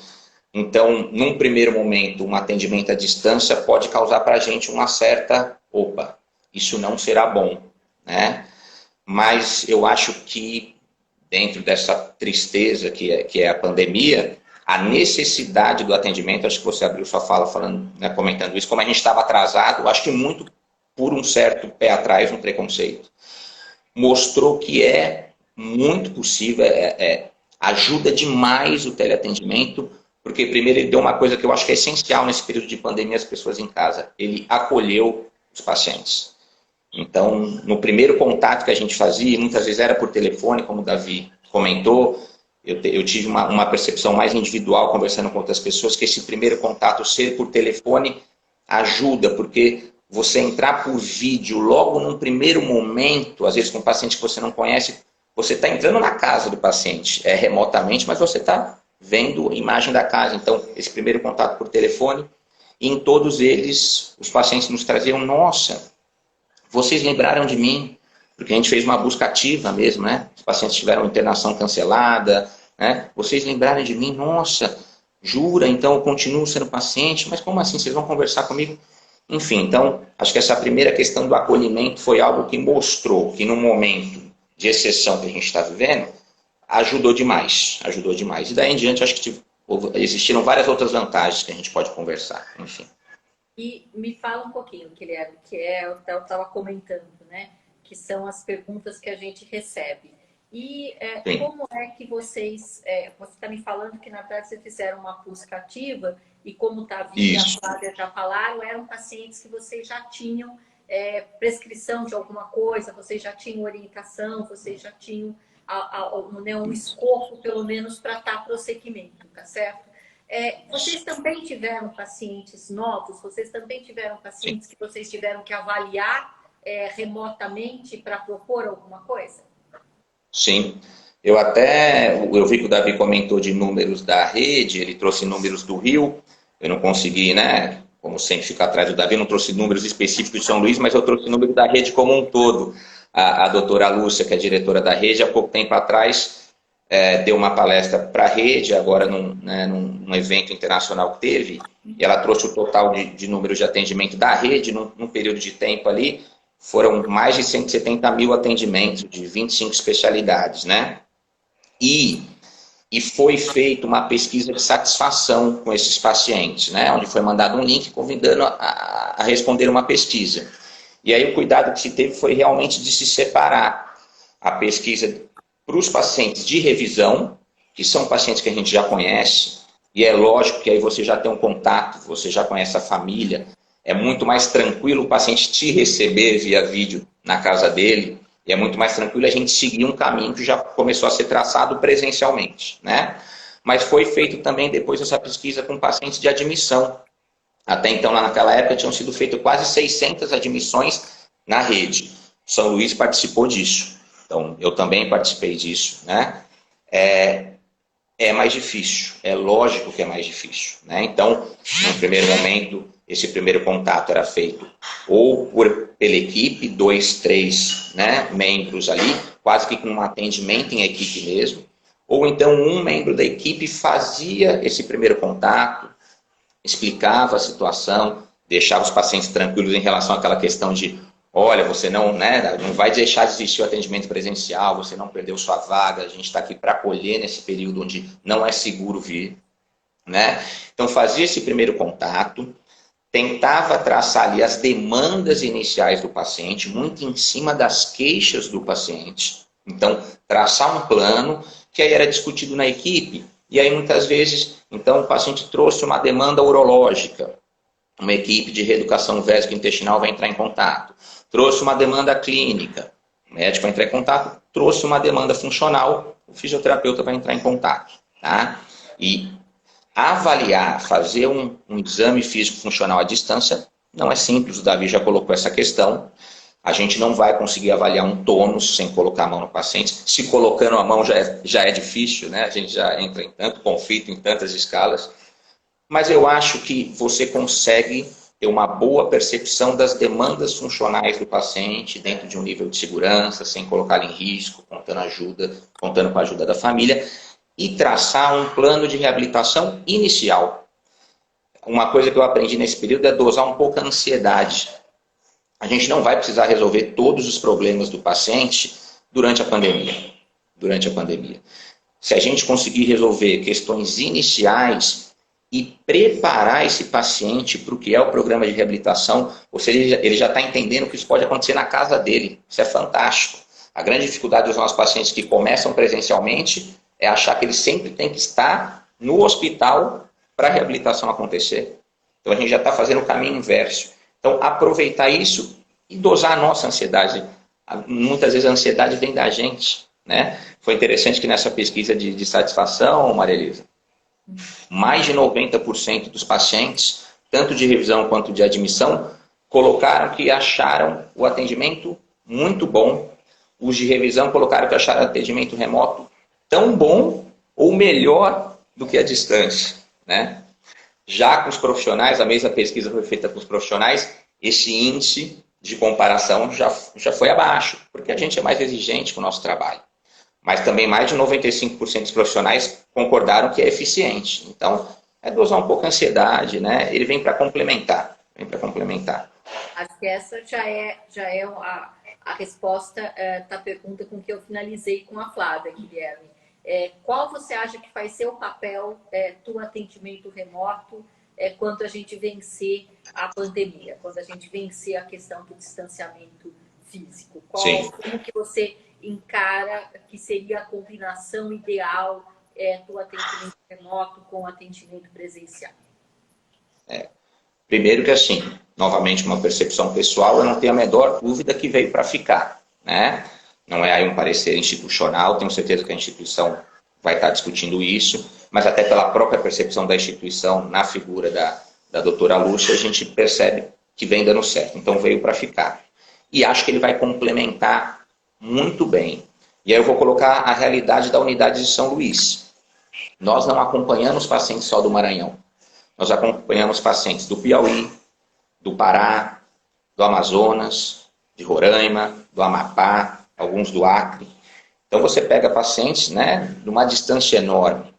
Então, num primeiro momento, um atendimento à distância pode causar para a gente uma certa, opa, isso não será bom, né? Mas eu acho que dentro dessa tristeza que é a pandemia, a necessidade do atendimento, acho que você abriu sua fala falando, né, comentando isso, como a gente estava atrasado, acho que muito por um certo pé atrás, um preconceito, mostrou que é muito possível, ajuda demais o teleatendimento, porque primeiro ele deu uma coisa que eu acho que é essencial nesse período de pandemia, as pessoas em casa, ele acolheu os pacientes. Então, no primeiro contato que a gente fazia, muitas vezes era por telefone, como o Davi comentou, eu tive uma percepção mais individual, conversando com outras pessoas, que esse primeiro contato ser por telefone ajuda, porque você entrar por vídeo logo num primeiro momento, às vezes com um paciente que você não conhece, você está entrando na casa do paciente, remotamente, mas você está vendo a imagem da casa. Então, esse primeiro contato por telefone, e em todos eles, os pacientes nos traziam, nossa, vocês lembraram de mim, porque a gente fez uma busca ativa mesmo, né? Os pacientes tiveram internação cancelada, né? Vocês lembraram de mim, nossa, jura, então eu continuo sendo paciente, mas como assim, vocês vão conversar comigo? Enfim, então, acho que essa primeira questão do acolhimento foi algo que mostrou que no momento de exceção que a gente está vivendo, ajudou demais. E daí em diante, acho que existiram várias outras vantagens que a gente pode conversar, enfim. E me fala um pouquinho, Guilherme, eu estava comentando, né? Que são as perguntas que a gente recebe. E como é que vocês... você está me falando que, na verdade, vocês fizeram uma busca ativa e como está vindo e a Flávia já falaram, eram pacientes que vocês já tinham prescrição de alguma coisa, vocês já tinham orientação, vocês já tinham um escopo, pelo menos, para estar prosseguimento, tá certo? Vocês também tiveram pacientes novos? Vocês também tiveram pacientes que vocês tiveram que avaliar remotamente para propor alguma coisa? Sim. Eu vi que o Davi comentou de números da rede, ele trouxe números do Rio, eu não consegui, né, como sempre, ficar atrás do Davi, não trouxe números específicos de São Luís, mas eu trouxe números da rede como um todo. A doutora Lúcia, que é diretora da rede, há pouco tempo atrás, deu uma palestra para a rede, agora num evento internacional que teve, e ela trouxe o total de números de atendimento da rede, num período de tempo ali, foram mais de 170 mil atendimentos de 25 especialidades, né? E foi feita uma pesquisa de satisfação com esses pacientes, né? Onde foi mandado um link convidando a responder uma pesquisa. E aí o cuidado que se teve foi realmente de se separar a pesquisa para os pacientes de revisão, que são pacientes que a gente já conhece, e é lógico que aí você já tem um contato, você já conhece a família, é muito mais tranquilo o paciente te receber via vídeo na casa dele, e é muito mais tranquilo a gente seguir um caminho que já começou a ser traçado presencialmente, né? Mas foi feito também depois essa pesquisa com pacientes de admissão. Até então, lá naquela época, tinham sido feitas quase 600 admissões na rede. São Luís participou disso. Então, eu também participei disso, né? É mais difícil, é lógico que é mais difícil, né? Então, no primeiro momento, esse primeiro contato era feito ou pela equipe, 2, 3, né, membros ali, quase que com um atendimento em equipe mesmo, ou então um membro da equipe fazia esse primeiro contato, explicava a situação, deixava os pacientes tranquilos em relação àquela questão de, olha, você não vai deixar de existir o atendimento presencial, você não perdeu sua vaga, a gente está aqui para acolher nesse período onde não é seguro vir, né? Então fazia esse primeiro contato, tentava traçar ali as demandas iniciais do paciente, muito em cima das queixas do paciente. Então, traçar um plano que aí era discutido na equipe, e aí muitas vezes, então o paciente trouxe uma demanda urológica, uma equipe de reeducação vésico-intestinal vai entrar em contato. Trouxe uma demanda clínica, o médico vai entrar em contato. Trouxe uma demanda funcional, o fisioterapeuta vai entrar em contato. Tá? E avaliar, fazer um exame físico-funcional à distância não é simples, o Davi já colocou essa questão. A gente não vai conseguir avaliar um tônus sem colocar a mão no paciente. Se colocando a mão já é difícil, né? A gente já entra em tanto conflito, em tantas escalas. Mas eu acho que você consegue ter uma boa percepção das demandas funcionais do paciente dentro de um nível de segurança, sem colocá-lo em risco, contando com a ajuda da família, e traçar um plano de reabilitação inicial. Uma coisa que eu aprendi nesse período é dosar um pouco a ansiedade. A gente não vai precisar resolver todos os problemas do paciente durante a pandemia. Se a gente conseguir resolver questões iniciais e preparar esse paciente para o que é o programa de reabilitação, ou seja, ele já está entendendo que isso pode acontecer na casa dele. Isso é fantástico. A grande dificuldade dos nossos pacientes que começam presencialmente é achar que eles sempre têm que estar no hospital para a reabilitação acontecer. Então a gente já está fazendo o caminho inverso. Então aproveitar isso e dosar a nossa ansiedade. Muitas vezes a ansiedade vem da gente, né? Foi interessante que nessa pesquisa de satisfação, Maria Elisa, mais de 90% dos pacientes, tanto de revisão quanto de admissão, colocaram que acharam o atendimento muito bom. Os de revisão colocaram que acharam o atendimento remoto tão bom ou melhor do que a distância, né? Já com os profissionais, a mesma pesquisa foi feita com os profissionais, esse índice de comparação já foi abaixo, porque a gente é mais exigente com o nosso trabalho. Mas também mais de 95% dos profissionais concordaram que é eficiente. Então, é dosar um pouco a ansiedade, né? Ele vem para complementar. Acho que essa já é a resposta da pergunta com que eu finalizei com a Flávia, Guilherme. Qual você acha que vai ser o papel do atendimento remoto quando a gente vencer a pandemia, quando a gente vencer a questão do distanciamento físico? Como que você encara que seria a combinação ideal do atendimento remoto com o atendimento presencial? Primeiro que assim, novamente uma percepção pessoal, eu não tenho a menor dúvida que veio para ficar, né? Não é aí um parecer institucional, tenho certeza que a instituição vai estar discutindo isso, mas até pela própria percepção da instituição na figura da doutora Lúcia, a gente percebe que vem dando certo, então veio para ficar. E acho que ele vai complementar muito bem. E aí eu vou colocar a realidade da unidade de São Luís. Nós não acompanhamos pacientes só do Maranhão. Nós acompanhamos pacientes do Piauí, do Pará, do Amazonas, de Roraima, do Amapá, alguns do Acre. Então você pega pacientes, né, de uma distância enorme.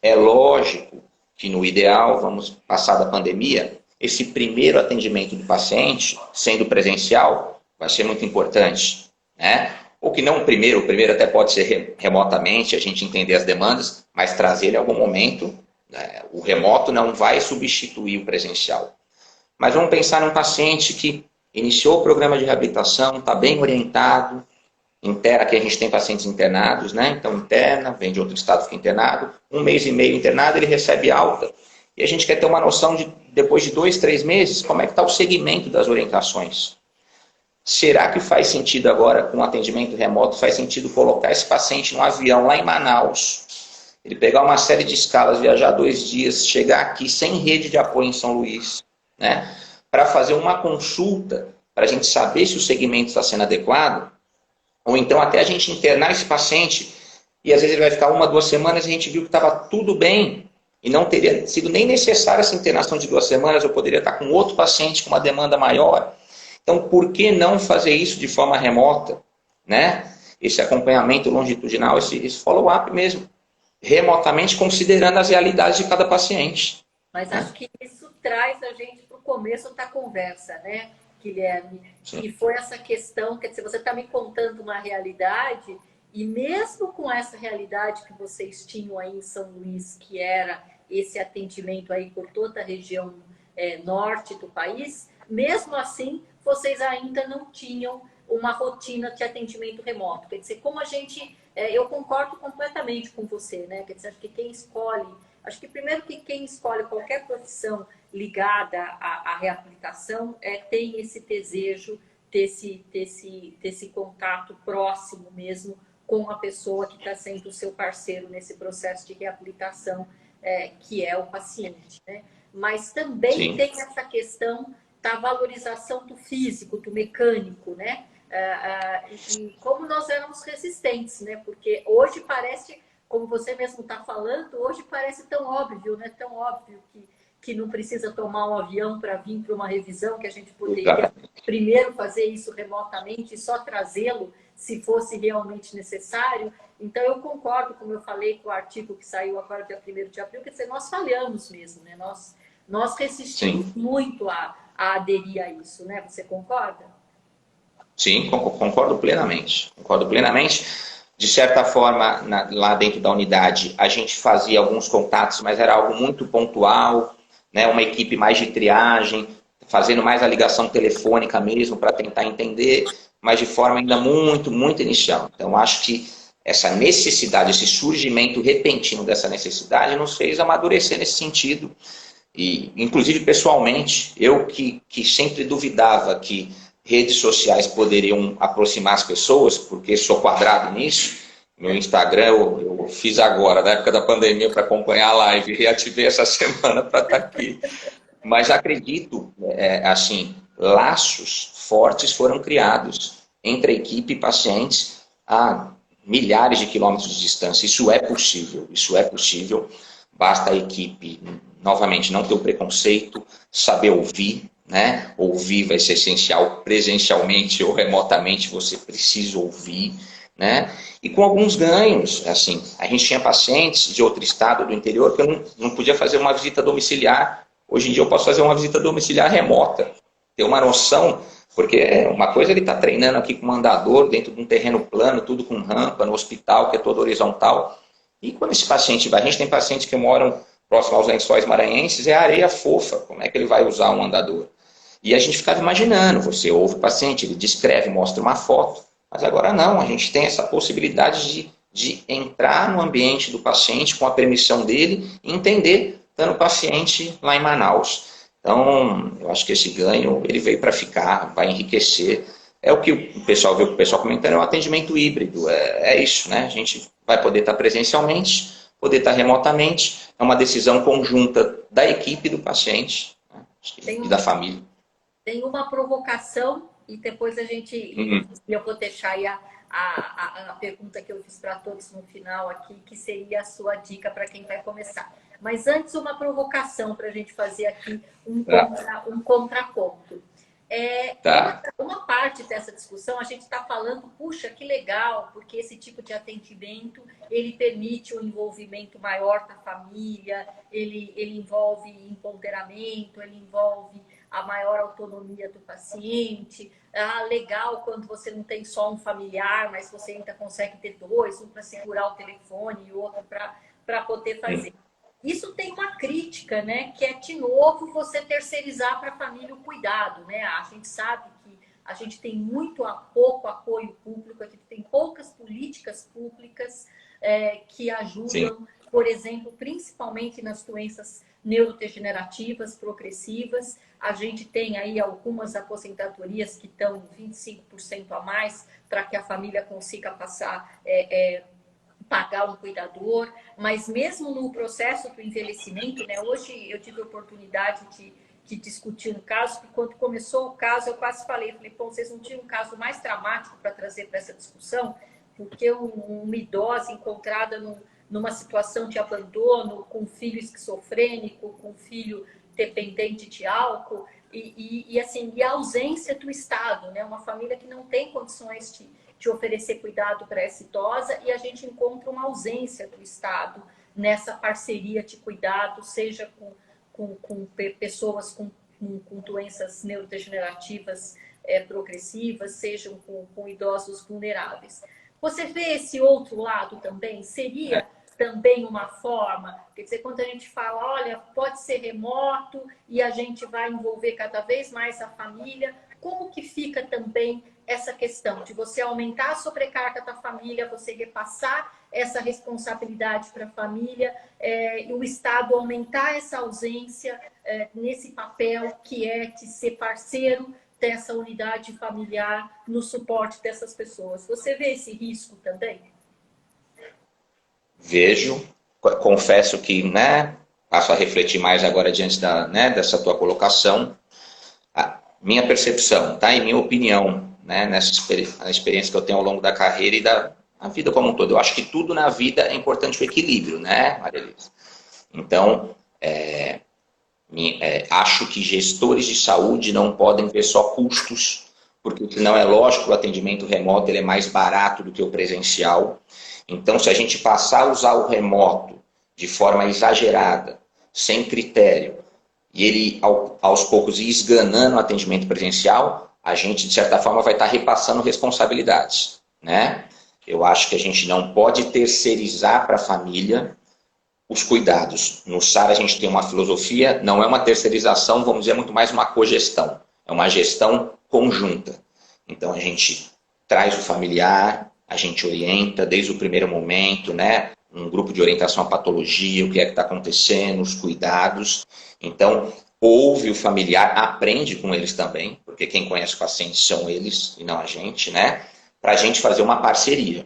É lógico que no ideal, vamos passar da pandemia, esse primeiro atendimento do paciente, sendo presencial, vai ser muito importante, né? Ou que não o primeiro até pode ser remotamente, a gente entender as demandas, mas trazer ele em algum momento, né? O remoto não vai substituir o presencial. Mas vamos pensar num paciente que iniciou o programa de reabilitação, está bem orientado, aqui a gente tem pacientes internados, né? Então interna, vem de outro estado, fica internado, 1 mês e meio internado, ele recebe alta. E a gente quer ter uma noção de, depois de 2, 3 meses, como é que está o segmento das orientações. Será que faz sentido agora, com o atendimento remoto, faz sentido colocar esse paciente num avião lá em Manaus, ele pegar uma série de escalas, viajar 2 dias, chegar aqui sem rede de apoio em São Luís, né? Para fazer uma consulta, para a gente saber se o segmento está sendo adequado, ou então até a gente internar esse paciente, e às vezes ele vai ficar 1, 2 semanas e a gente viu que estava tudo bem, e não teria sido nem necessária essa internação de 2 semanas, eu poderia estar com outro paciente com uma demanda maior. Então, por que não fazer isso de forma remota, né? Esse acompanhamento longitudinal, esse follow-up mesmo, remotamente considerando as realidades de cada paciente. Mas acho que isso traz a gente para o começo da conversa, né, Guilherme? Sim. E foi essa questão, quer dizer, você está me contando uma realidade, e mesmo com essa realidade que vocês tinham aí em São Luís, que era esse atendimento aí por toda a região norte do país, mesmo assim, vocês ainda não tinham uma rotina de atendimento remoto. Quer dizer, como a gente... eu concordo completamente com você, né? Quer dizer, acho que quem escolhe... Acho que primeiro que quem escolhe qualquer profissão ligada à reabilitação tem esse desejo, desse contato próximo mesmo com a pessoa que está sendo o seu parceiro nesse processo de reabilitação, que é o paciente, né? Mas também Sim. tem essa questão da valorização do físico, do mecânico, né? E como nós éramos resistentes, né? Porque hoje parece, como você mesmo está falando, hoje parece tão óbvio, né? Tão óbvio que não precisa tomar um avião para vir para uma revisão, que a gente poderia primeiro fazer isso remotamente e só trazê-lo se fosse realmente necessário. Então, eu concordo, como eu falei com o artigo que saiu agora, dia 1º de abril, quer dizer, nós falhamos mesmo, né? Nós resistimos muito a aderir a isso, né? Você concorda? Sim, concordo plenamente. Concordo plenamente. De certa forma, lá dentro da unidade, a gente fazia alguns contatos, mas era algo muito pontual, né? Uma equipe mais de triagem, fazendo mais a ligação telefônica mesmo para tentar entender, mas de forma ainda muito, muito inicial. Então, acho que essa necessidade, esse surgimento repentino dessa necessidade nos fez amadurecer nesse sentido. E, inclusive, pessoalmente, eu que sempre duvidava que redes sociais poderiam aproximar as pessoas, porque sou quadrado nisso. Meu Instagram eu fiz agora, na época da pandemia, para acompanhar a live. Reativei essa semana para estar aqui. Mas acredito, assim, laços fortes foram criados entre a equipe e pacientes a milhares de quilômetros de distância. Isso é possível, isso é possível. Basta a equipe, novamente, não ter o preconceito, saber ouvir, né? Ouvir vai ser essencial presencialmente ou remotamente, você precisa ouvir, né? E com alguns ganhos, assim, a gente tinha pacientes de outro estado, do interior, que eu não podia fazer uma visita domiciliar. Hoje em dia eu posso fazer uma visita domiciliar remota, ter uma noção, porque uma coisa ele está treinando aqui com um andador, dentro de um terreno plano, tudo com rampa, no hospital, que é todo horizontal. E quando esse paciente vai, a gente tem pacientes que moram próximo aos Lençóis Maranhenses, é areia fofa, como é que ele vai usar um andador? E a gente ficava imaginando, você ouve o paciente, ele descreve, mostra uma foto, mas agora não, a gente tem essa possibilidade de entrar no ambiente do paciente com a permissão dele e entender, estando o paciente lá em Manaus. Então, eu acho que esse ganho, ele veio para ficar, vai enriquecer. É o que o pessoal vê, o pessoal comentando, é um atendimento híbrido, é isso, né? A gente vai poder estar presencialmente, poder estar remotamente, é uma decisão conjunta da equipe e do paciente, né? E da família. Tem uma provocação e depois a gente... Eu vou deixar aí a pergunta que eu fiz para todos no final aqui, que seria a sua dica para quem vai começar. Mas antes, uma provocação para a gente fazer aqui um contraponto. Uma parte dessa discussão, a gente está falando, puxa, que legal, porque esse tipo de atendimento, ele permite um envolvimento maior da família, ele envolve empoderamento, ele envolve a maior autonomia do paciente. Legal quando você não tem só um familiar, mas você ainda consegue ter dois, um para segurar o telefone e outro para poder fazer. Isso tem uma crítica, né? Que é, de novo, você terceirizar para a família o cuidado, né? A gente sabe que a gente tem pouco apoio público, a gente tem poucas políticas públicas que ajudam, por exemplo, principalmente nas doenças neurodegenerativas, progressivas. A gente tem aí algumas aposentadorias que estão 25% a mais para que a família consiga pagar um cuidador, mas mesmo no processo do envelhecimento, né? Hoje eu tive a oportunidade de discutir um caso, que quando começou o caso eu quase falei, pô, vocês não tinham um caso mais dramático para trazer para essa discussão? Porque uma idosa encontrada numa situação de abandono, com um filho esquizofrênico, com um filho dependente de álcool, e a ausência do Estado, né? Uma família que não tem condições de oferecer cuidado para essa idosa, e a gente encontra uma ausência do Estado nessa parceria de cuidado, seja com pessoas com doenças neurodegenerativas progressivas, sejam com idosos vulneráveis. Você vê esse outro lado também? Seria também uma forma? Quer dizer, quando a gente fala, olha, pode ser remoto e a gente vai envolver cada vez mais a família, como que fica também essa questão de você aumentar a sobrecarga da família, você repassar essa responsabilidade para a família, e o Estado aumentar essa ausência nesse papel que é de ser parceiro dessa unidade familiar no suporte dessas pessoas. Você vê esse risco também? Vejo, confesso que, né, passo a refletir mais agora diante dessa tua colocação. A minha percepção, tá? E minha opinião, né, nessa experiência que eu tenho ao longo da carreira e da vida como um todo. Eu acho que tudo na vida é importante o equilíbrio, né, Maria Elisa? Então, acho que gestores de saúde não podem ver só custos, porque senão é lógico que o atendimento remoto ele é mais barato do que o presencial. Então, se a gente passar a usar o remoto de forma exagerada, sem critério, e ele aos poucos ir esganando o atendimento presencial, a gente, de certa forma, vai estar repassando responsabilidades, né? Eu acho que a gente não pode terceirizar para a família os cuidados. No SAR a gente tem uma filosofia, não é uma terceirização, vamos dizer, muito mais uma cogestão. É uma gestão conjunta. Então a gente traz o familiar, a gente orienta desde o primeiro momento, né? Um grupo de orientação à patologia, o que é que está acontecendo, os cuidados. Então, ouve o familiar, aprende com eles também, porque quem conhece o paciente são eles e não a gente, né? Para a gente fazer uma parceria.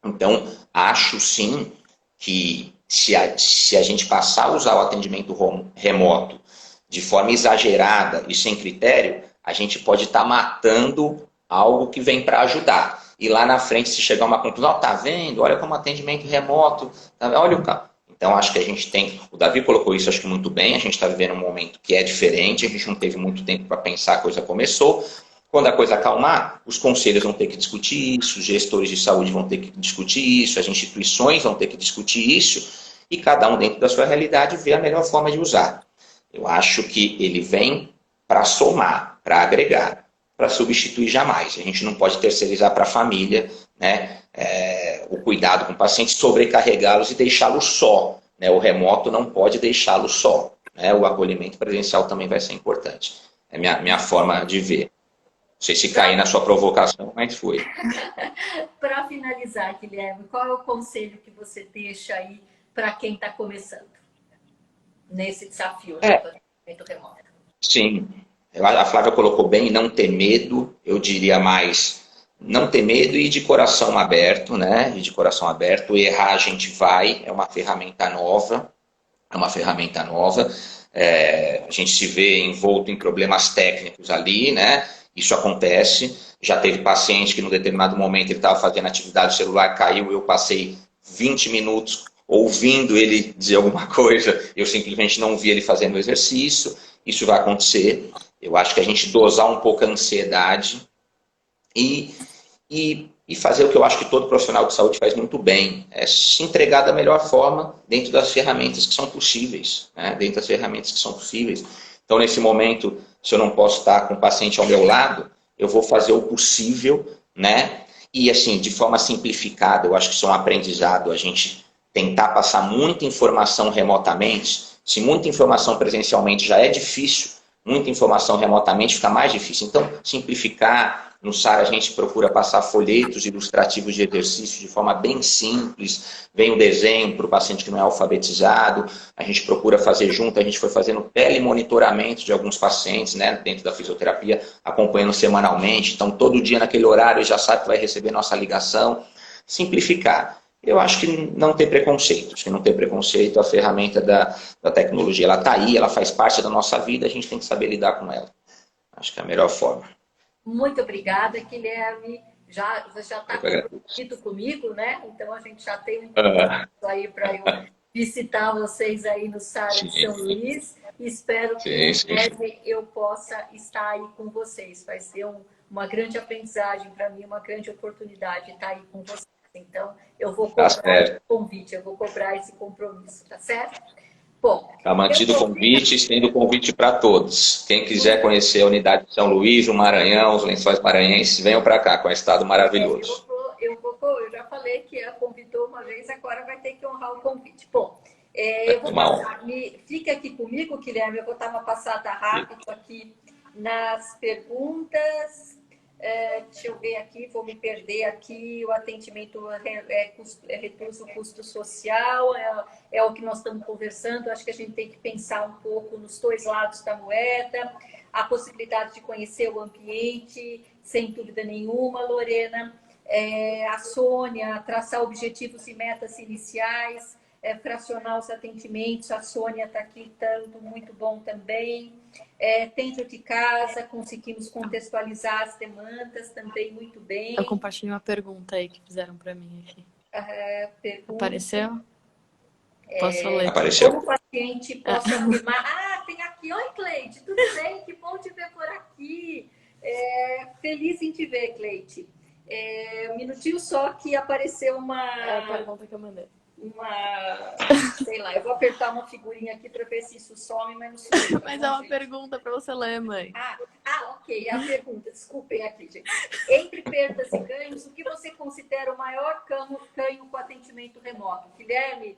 Então, acho sim que se a gente passar a usar o atendimento remoto de forma exagerada e sem critério, a gente pode estar matando algo que vem para ajudar. E lá na frente, se chegar a uma conclusão, tá vendo? Olha como atendimento remoto, olha o carro. Então, acho que a gente tem... O Davi colocou isso, acho que muito bem. A gente está vivendo um momento que é diferente. A gente não teve muito tempo para pensar, a coisa começou. Quando a coisa acalmar, os conselhos vão ter que discutir isso, os gestores de saúde vão ter que discutir isso, as instituições vão ter que discutir isso, e cada um dentro da sua realidade vê a melhor forma de usar. Eu acho que ele vem para somar, para agregar, para substituir jamais. A gente não pode terceirizar para a família, né, o cuidado com o paciente, sobrecarregá-los e deixá-los só. Né? O remoto não pode deixá-lo só. Né? O acolhimento presencial também vai ser importante. É minha forma de ver. Não sei se caí na sua provocação, mas foi. Para finalizar, Guilherme, qual é o conselho que você deixa aí para quem está começando nesse desafio do atendimento remoto? Sim, a Flávia colocou bem, não ter medo, eu diria mais, não ter medo e de coração aberto, né? E de coração aberto, errar a gente vai, é uma ferramenta nova, a gente se vê envolto em problemas técnicos ali, né? Isso acontece, já teve paciente que num determinado momento ele estava fazendo atividade, o celular caiu, eu passei 20 minutos ouvindo ele dizer alguma coisa, eu simplesmente não vi ele fazendo o exercício, isso vai acontecer. Eu acho que a gente dosar um pouco a ansiedade e fazer o que eu acho que todo profissional de saúde faz muito bem, é se entregar da melhor forma dentro das ferramentas que são possíveis, né? Dentro das ferramentas que são possíveis. Então, nesse momento, se eu não posso estar com o paciente ao meu lado, eu vou fazer o possível, né? E, assim, de forma simplificada, eu acho que isso é um aprendizado, a gente tentar passar muita informação remotamente. Se muita informação presencialmente já é difícil, muita informação remotamente fica mais difícil. Então, simplificar. No SAR a gente procura passar folhetos ilustrativos de exercício de forma bem simples. Vem o desenho para o paciente que não é alfabetizado. A gente procura fazer junto. A gente foi fazendo telemonitoramento de alguns pacientes, né, dentro da fisioterapia, acompanhando semanalmente. Então, todo dia naquele horário já sabe que vai receber nossa ligação. Simplificar. Eu acho que não ter preconceito. Acho que não ter preconceito, a ferramenta da tecnologia, ela está aí, ela faz parte da nossa vida, a gente tem que saber lidar com ela. Acho que é a melhor forma. Muito obrigada, Guilherme. Você já está comprometido comigo, né? Então a gente já tem um compromisso aí para eu visitar vocês aí no SAR de São Luís. Espero que eu possa estar aí com vocês. Vai ser uma grande aprendizagem para mim, uma grande oportunidade estar aí com vocês. Então, eu vou cobrar esse convite, eu vou cobrar esse compromisso, tá certo? Bom, está mantido o convite, estendo o convite para todos. Quem quiser conhecer a unidade de São Luís, o Maranhão, os Lençóis Maranhenses, venham para cá, com esse estado maravilhoso. Eu já falei que a convidou uma vez, agora vai ter que honrar o convite. Eu vou Uma passar, fique aqui comigo, Guilherme, eu vou dar uma passada rápida aqui nas perguntas. Deixa eu ver aqui, vou me perder aqui. O atendimento reduz o custo social, é o que nós estamos conversando. Acho que a gente tem que pensar um pouco nos dois lados da moeda, a possibilidade de conhecer o ambiente, sem dúvida nenhuma, Lorena. A Sônia, traçar objetivos e metas iniciais, fracionar os atendimentos, a Sônia está aqui, tanto muito bom também. Dentro de casa, conseguimos contextualizar as demandas também muito bem. Eu compartilhei uma pergunta aí que fizeram para mim aqui. Pergunta, Apareceu? Posso ler? Apareceu. como o paciente possa afirmar... tem aqui. Oi, Cleide, tudo bem? Que bom te ver por aqui. Feliz em te ver, Cleide. Um minutinho só que apareceu uma... É a pergunta que eu mandei. Sei lá, eu vou apertar uma figurinha aqui para ver se isso some, mas não some. Mas é uma pergunta para você ler, mãe. Ok, é a pergunta. Desculpem aqui, gente. Entre perdas e ganhos, o que você considera o maior ganho com atendimento remoto? Guilherme,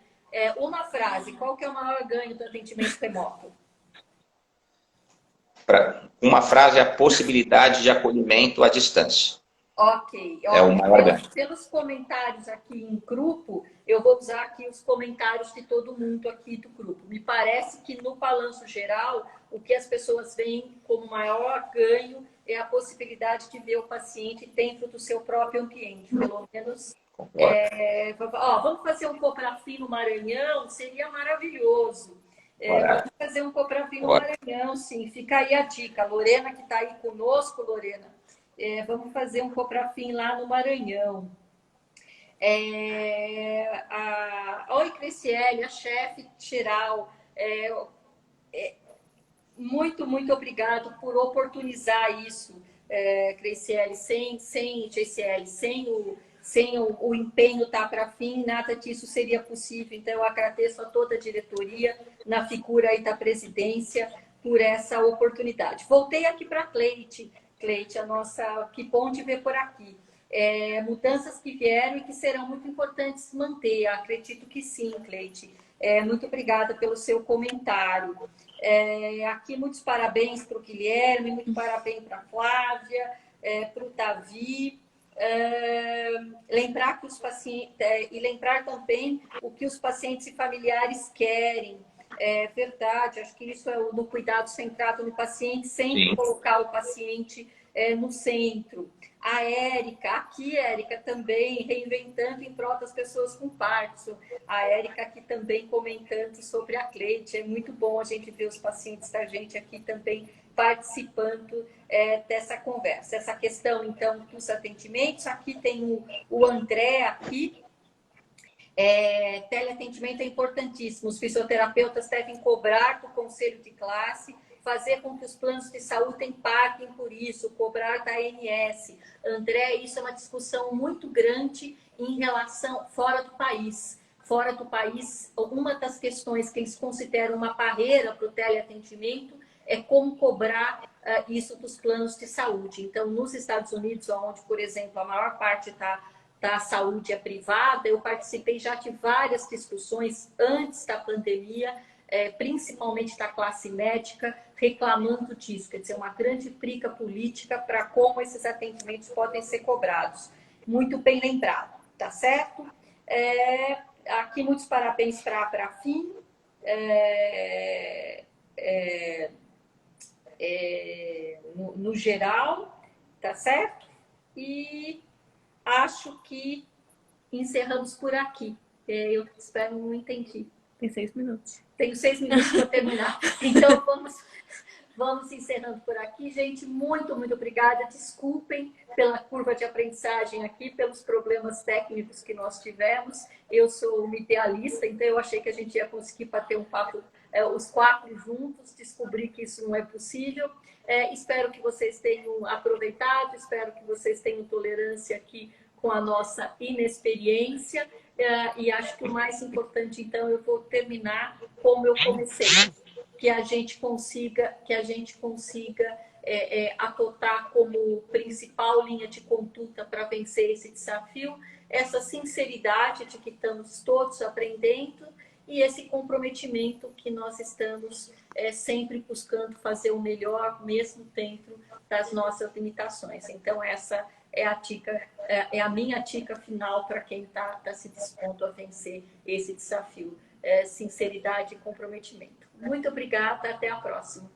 uma frase. Qual que é o maior ganho do atendimento remoto? Uma frase, a possibilidade de acolhimento à distância. Ok. É o maior ganho. Pelos comentários aqui em grupo, eu vou usar aqui os comentários de todo mundo aqui do grupo. Me parece que no balanço geral, o que as pessoas veem como maior ganho é a possibilidade de ver o paciente dentro do seu próprio ambiente, pelo menos. Vamos fazer um Coprafin no Maranhão, seria maravilhoso. Vamos fazer um Coprafin no Maranhão, sim. Fica aí a dica. Lorena, que está aí conosco, Lorena. Vamos fazer um Coprafin lá no Maranhão. Oi, Criciele, a chefe geral. Muito, muito obrigado por oportunizar isso, Criciele. Sem GCL, sem o empenho tá para fim, nada disso seria possível. Então, eu agradeço a toda a diretoria, na figura aí da presidência, por essa oportunidade. Voltei aqui para a Cleide, a nossa, que bom te ver por aqui. Mudanças que vieram e que serão muito importantes manter. Acredito que sim, Cleide. Muito obrigada pelo seu comentário. Aqui, muitos parabéns para o Guilherme, muito parabéns para a Flávia, para o Davi. Lembrar que os pacientes e lembrar também o que os pacientes e familiares querem. É verdade, acho que isso é no cuidado centrado no paciente, sempre colocar o paciente no centro. A Érica, aqui, Érica, também reinventando em prol das pessoas com Parkinson. A Érica aqui também comentando sobre a Cleide. É muito bom a gente ver os pacientes da gente aqui também participando dessa conversa. Essa questão, então, dos atendimentos. Aqui tem o André, aqui. Teleatendimento é importantíssimo. Os fisioterapeutas devem cobrar do conselho de classe, fazer com que os planos de saúde paguem por isso, cobrar da ANS. André, isso é uma discussão muito grande em relação fora do país. Fora do país, uma das questões que eles consideram uma barreira para o teleatendimento é como cobrar isso dos planos de saúde. Então, nos Estados Unidos, onde, por exemplo, a maior parte da saúde é privada, eu participei já de várias discussões antes da pandemia, principalmente da classe médica, reclamando disso. Quer dizer, uma grande briga política para como esses atendimentos podem ser cobrados. Muito bem lembrado, tá certo? Aqui, muitos parabéns para a Prafin. No geral, tá certo? E acho que encerramos por aqui. Eu espero, não entendi. Tem 6 minutos. Tenho 6 minutos para terminar. Então, vamos encerrando por aqui. Gente, muito, muito obrigada. Desculpem pela curva de aprendizagem aqui, pelos problemas técnicos que nós tivemos. Eu sou uma idealista, então eu achei que a gente ia conseguir bater um papo, os 4 juntos, descobri que isso não é possível. Espero que vocês tenham aproveitado, espero que vocês tenham tolerância aqui com a nossa inexperiência. E acho que o mais importante, então, eu vou terminar como eu comecei, que a gente consiga adotar como principal linha de conduta para vencer esse desafio, essa sinceridade de que estamos todos aprendendo e esse comprometimento que nós estamos sempre buscando fazer o melhor, mesmo dentro das nossas limitações. Então, essa é a minha dica final para quem está se dispondo a vencer esse desafio. Sinceridade e comprometimento. Muito obrigada, até a próxima.